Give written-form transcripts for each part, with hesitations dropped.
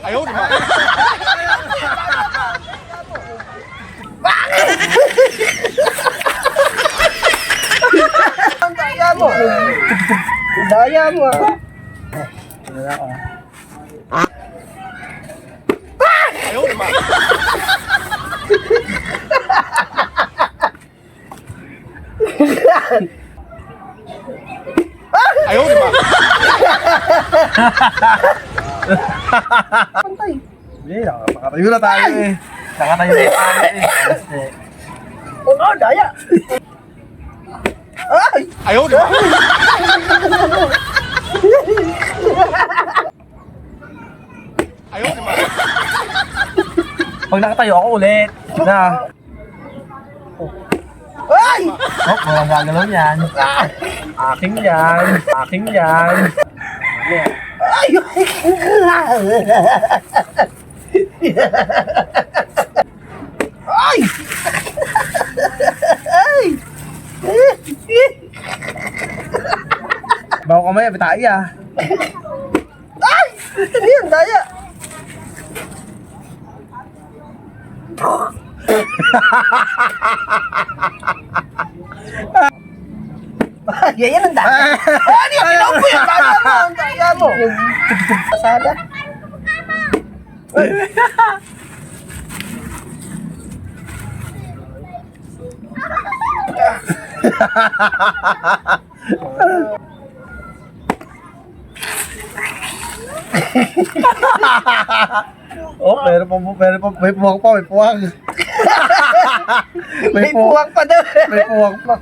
Ayaw naman. Ang daya mo. Ang daya mo. Ayaw naman. Ayaw naman. Pantay. Hindi, nakatayo na tayo eh. Nakatayo na tayo eh. Oh, daya. Ay! Ayaw naman. Ayaw naman. Pag nakatayo ako ulit. Na. Ay! Oh, walang gagalaw yan. Aking yan. Aking yan. Ay! Ay! Ay! Bago kamay, bitay ah. Ay! Ano yan, daya? Ay, yan ang daya. Ano yan, pinaupo yung daya mo, ang daya mo. Pasada. Oh, may puwang pa, may puwang. May puwang pa daw. May puwang pa.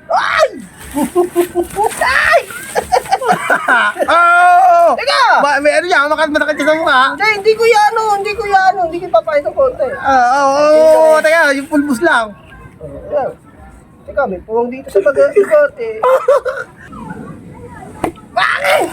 Ay! Ay! Oh! Teka! May ano yan, matakit sa mukha. Hindi ko yan, hindi ko papakita konti. Oo, teka, yung pulbus lang. Ayan. Teka, may puwang dito sa pag-ikot eh. Bakit?